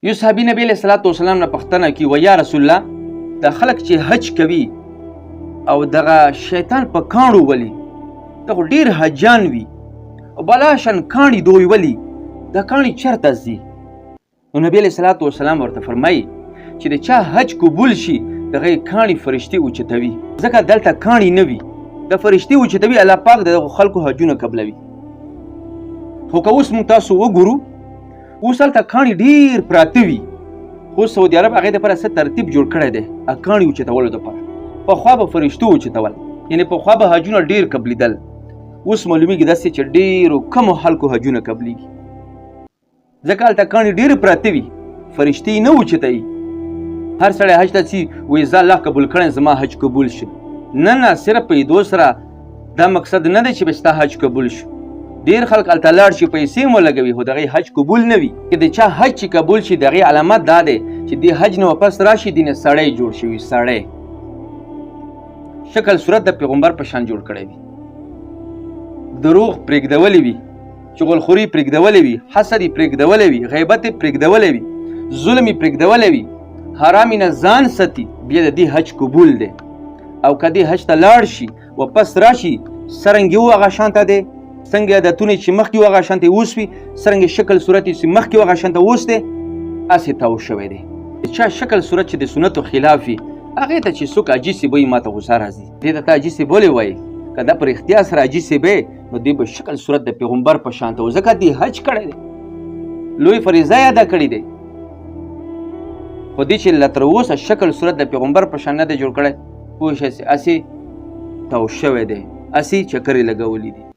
یو صحابي نبی علیه الصلاۃ والسلام نه پوښتنه کی و یا رسول الله د خلک چې حج کوي او دغه شیطان په کاڼو ولي دغه ډیر حجان وي او بلاشن کاڼي دوی ولي دا کاڼي چرته ځي؟ نو نبی علیه الصلاۃ والسلام ورته فرمایي چې د چا حج قبول شي دغه کاڼي فرشتي اوچتوي، ځکه دلته کاڼي نه وي، د فرشتي اوچتوي، الله پاک د خلکو حجونه قبلوي. خو که اوس موږ تاسو وګورو اوس هلته کاڼي ډېر پراته وي، خو سعودي عرب هغې دپاره څه ترتیب جوړ کړی دی کاڼي اوچتولو دپاره. پخوا به فرشتو اوچتول، یعنې پخوا به حجونه ډېر قبلېدل، اوس معلومیږي داسې چې ډېرو کمو خلکو حجونه قبلیږي، ځکه هلته کاڼي ډېر پراته وي، فرشتې نه اوچتوي. هر سړی حج ته ځي وایي زه الله قبول کړی زما حج قبول شو. نه صرف په لیدو سره دا مقصد نه دی چې به ستا حج قبول شو. ډېر خلک هلته لاړ شي پیسې مو لګوي خو د هغې حج قبول نه وي. که د چا حج چې قبول شي د هغې علامت دا دی چې دې حج نه واپس راشي دې نه سړی جوړ شوي، سړی شکل صورت د پیغمبر په شان جوړ کړی وي، دروغ پرېږدولی وي، چغلخوري پرېږدولی وي، حسد یې پرېږدولی وي، غیبت یې پرېږدولی وي، ظلم یې پرېږدولی وي، حرامې نه ځان ساتي، بیا د دې حج قبول دی. او که دې حج ته لاړ شي واپس راشي څرنګې و هغه شانته دی، څنګه عادتونه چې مخکې و هغه شانته اوس وي، څرنګه شکل صورت چې مخکې و هغه شانته اوس دی، هسې تاو شوی دی. چا شکل صورت چې د سنتو خلاف وي هغې ته چې څوک حاجي صاحب وایي ما ته غوسه راځي، دې ته ته حاجي صاحب ولې وایي؟ که دا پر اختیار سره حاجي صاحب یې نو دې به شکل صورت د پیغمبر په شانته و، ځکه دې حج کړی دی، لوی فریضه یې ادا کړی دی. خو دې چې لا تر اوسه شکل صورت د پیغمبر په شان نه دی جوړ کړی، پوه شئ هسې تاو شوی دی، هسې چکرې لګولي دي.